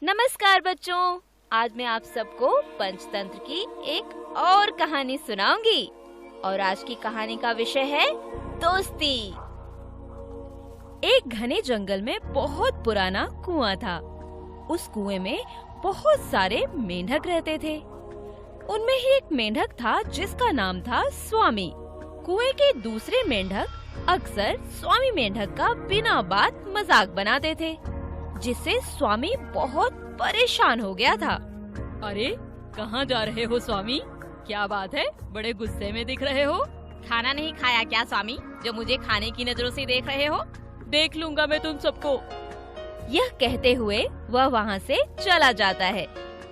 नमस्कार बच्चों, आज मैं आप सबको पंचतंत्र की एक और कहानी सुनाऊंगी और आज की कहानी का विषय है दोस्ती। एक घने जंगल में बहुत पुराना कुआं था। उस कुएं में बहुत सारे मेंढक रहते थे। उनमें ही एक मेंढक था जिसका नाम था स्वामी। कुएं के दूसरे मेंढक अक्सर स्वामी मेंढक का बिना बात मजाक बनाते थे, जिससे स्वामी बहुत परेशान हो गया था। अरे कहाँ जा रहे हो स्वामी? क्या बात है, बड़े गुस्से में दिख रहे हो। खाना नहीं खाया क्या स्वामी, जो मुझे खाने की नजरों से देख रहे हो? देख लूंगा मैं तुम सबको। यह कहते हुए वह वहाँ से चला जाता है।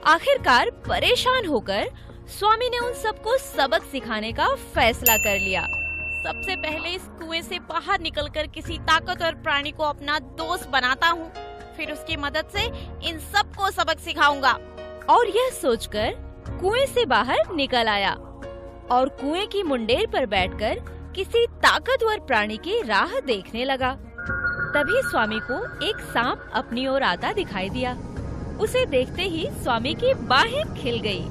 आखिरकार परेशान होकर स्वामी ने उन सबको सबक सिखाने का फैसला कर लिया। सबसे पहले इस कुएं से बाहर निकलकर किसी ताकतवर प्राणी को अपना दोस्त बनाता हूँ, फिर उसकी मदद से इन सबको सबक सिखाऊंगा। और यह सोचकर कुएं से बाहर निकल आया और कुएं की मुंडेर पर बैठकर किसी ताकतवर प्राणी की राह देखने लगा। तभी स्वामी को एक सांप अपनी ओर आता दिखाई दिया। उसे देखते ही स्वामी की बाहें खिल गई।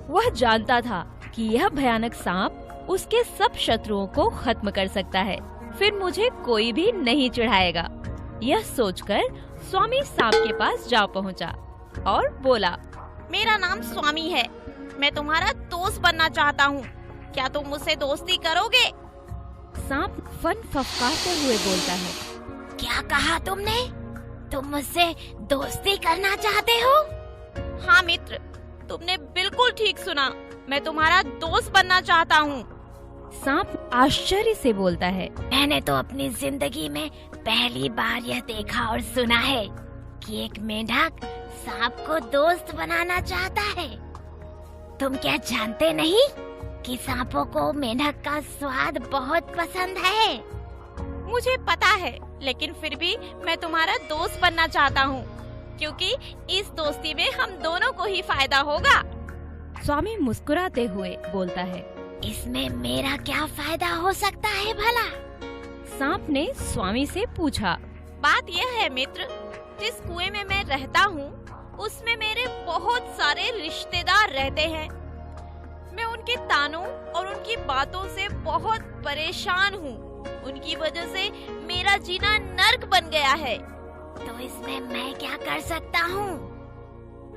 वह जानता था कि यह भयानक सांप उसके सब शत्रुओं को खत्म कर सकता है, फिर मुझे कोई भी नहीं चिढ़ाएगा। यह सोचकर स्वामी सांप के पास जा पहुंचा और बोला, मेरा नाम स्वामी है, मैं तुम्हारा दोस्त बनना चाहता हूँ, क्या तुम मुझसे दोस्ती करोगे? सांप फन फफकारते हुए बोलता है, क्या कहा तुमने? तुम मुझसे दोस्ती करना चाहते हो? हाँ मित्र, तुमने बिल्कुल ठीक सुना, मैं तुम्हारा दोस्त बनना चाहता हूँ। सांप आश्चर्य से बोलता है, मैंने तो अपनी जिंदगी में पहली बार यह देखा और सुना है कि एक मेंढक सांप को दोस्त बनाना चाहता है। तुम क्या जानते नहीं कि सांपों को मेंढक का स्वाद बहुत पसंद है? मुझे पता है, लेकिन फिर भी मैं तुम्हारा दोस्त बनना चाहता हूँ, क्योंकि इस दोस्ती में हम दोनों को ही फायदा होगा। स्वामी मुस्कुराते हुए बोलता है, इसमें मेरा क्या फायदा हो सकता है भला? सांप ने स्वामी से पूछा। बात यह है मित्र, जिस कुएं में मैं रहता हूँ उसमें मेरे बहुत सारे रिश्तेदार रहते हैं। मैं उनके तानों और उनकी बातों से बहुत परेशान हूँ। उनकी वजह से मेरा जीना नर्क बन गया है। तो इसमें मैं क्या कर सकता हूँ?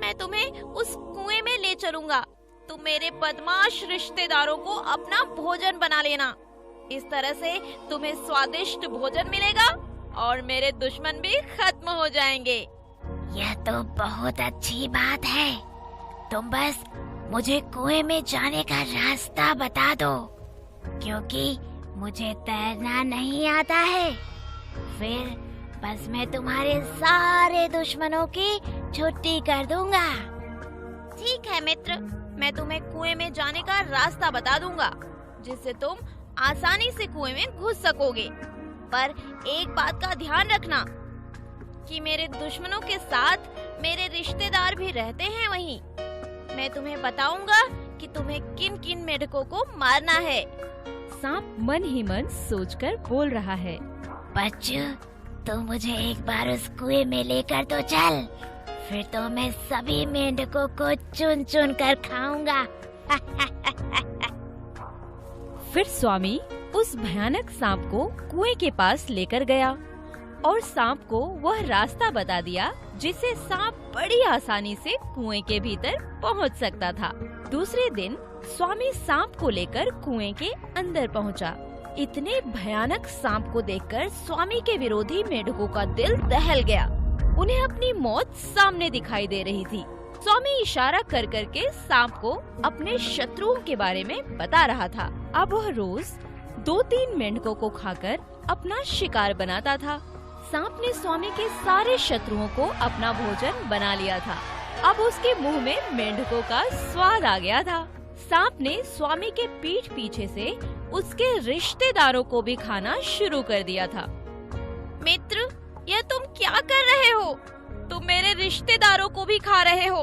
मैं तुम्हें उस कुएं में ले चलूंगा। तुम मेरे बदमाश रिश्तेदारों को अपना भोजन बना लेना। इस तरह से तुम्हें स्वादिष्ट भोजन मिलेगा और मेरे दुश्मन भी खत्म हो जाएंगे। यह तो बहुत अच्छी बात है। तुम बस मुझे कुएं में जाने का रास्ता बता दो, क्योंकि मुझे तैरना नहीं आता है। फिर बस मैं तुम्हारे सारे दुश्मनों की छुट्टी कर दूंगा। ठीक है मित्र, मैं तुम्हें कुएं में जाने का रास्ता बता दूंगा, जिससे तुम आसानी से कुएं में घुस सकोगे। पर एक बात का ध्यान रखना कि मेरे दुश्मनों के साथ मेरे रिश्तेदार भी रहते हैं वहीं। मैं तुम्हें बताऊंगा कि तुम्हें किन किन मेंढकों को मारना है। सांप मन ही मन सोचकर बोल रहा है, बच्चू, तो मुझे एक बार उस कुएं में लेकर तो चल, फिर तो मैं सभी मेंढकों को चुन चुन कर खाऊंगा। फिर स्वामी उस भयानक सांप को कुएं के पास लेकर गया और सांप को वह रास्ता बता दिया जिससे सांप बड़ी आसानी से कुएं के भीतर पहुंच सकता था। दूसरे दिन स्वामी सांप को लेकर कुएं के अंदर पहुंचा। इतने भयानक सांप को देखकर स्वामी के विरोधी मेंढकों का दिल दहल गया। उन्हें अपनी मौत सामने दिखाई दे रही थी। स्वामी इशारा कर करके सांप को अपने शत्रुओं के बारे में बता रहा था। अब वह रोज 2-3 मेंढकों को खाकर अपना शिकार बनाता था। सांप ने स्वामी के सारे शत्रुओं को अपना भोजन बना लिया था। अब उसके मुंह में मेंढकों का स्वाद आ गया था। सांप ने स्वामी के पीठ पीछे से उसके रिश्तेदारों को भी खाना शुरू कर दिया था। मित्र, यह तुम क्या कर रहे हो? तुम मेरे रिश्तेदारों को भी खा रहे हो।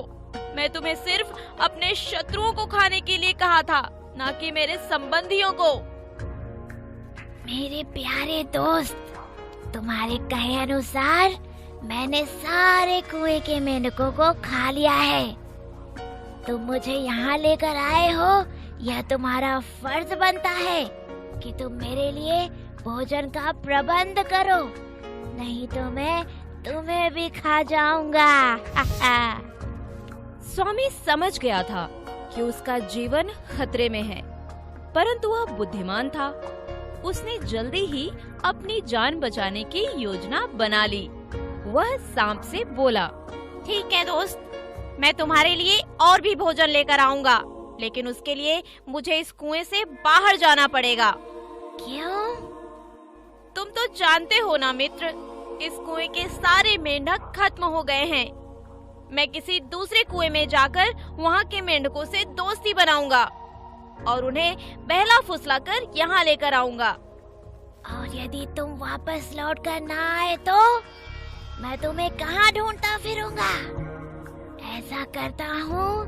मैं तुम्हें सिर्फ अपने शत्रुओं को खाने के लिए कहा था, ना कि मेरे संबंधियों को। मेरे प्यारे दोस्त, तुम्हारे कहे अनुसार मैंने सारे कुएं के मेंढकों को खा लिया है। तुम मुझे यहाँ लेकर आए हो, यह तुम्हारा फर्ज बनता है कि तुम मेरे लिए भोजन का प्रबंध करो, नहीं तो मैं तुम्हें भी खा जाऊंगा। स्वामी समझ गया था कि उसका जीवन खतरे में है, परंतु वह बुद्धिमान था। उसने जल्दी ही अपनी जान बचाने की योजना बना ली। वह सांप से बोला, ठीक है दोस्त, मैं तुम्हारे लिए और भी भोजन लेकर आऊंगा, लेकिन उसके लिए मुझे इस कुएं से बाहर जाना पड़ेगा। क्यों? तुम तो जानते हो ना मित्र, इस कुएं के सारे मेंढक खत्म हो गए हैं। मैं किसी दूसरे कुएं में जाकर वहाँ के मेंढकों से दोस्ती बनाऊंगा और उन्हें बहला फुसलाकर यहाँ लेकर आऊंगा। और यदि तुम वापस लौट कर ना आए तो मैं तुम्हें कहाँ ढूंढता फिरूंगा? ऐसा करता हूँ,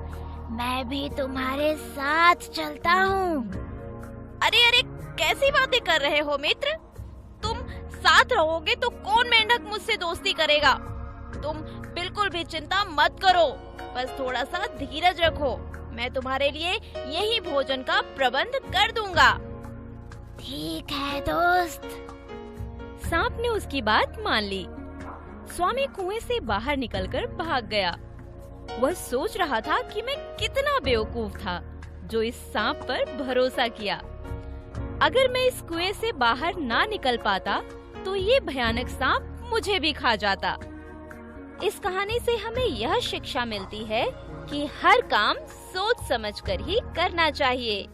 मैं भी तुम्हारे साथ चलता हूँ। अरे अरे, कैसी बातें कर रहे हो मित्र? तुम साथ रहोगे तो कौन मेंढक मुझसे दोस्ती करेगा? तुम बिल्कुल भी चिंता मत करो, बस थोड़ा सा धीरज रखो। मैं तुम्हारे लिए यही भोजन का प्रबंध कर दूंगा। ठीक है दोस्त। सांप ने उसकी बात मान ली। स्वामी कुएं से बाहर निकलकर भाग गया। वह सोच रहा था कि मैं कितना बेवकूफ था जो इस सांप पर भरोसा किया। अगर मैं इस कुएं से बाहर ना निकल पाता तो ये भयानक सांप मुझे भी खा जाता। इस कहानी से हमें यह शिक्षा मिलती है कि हर काम सोच समझकर ही करना चाहिए।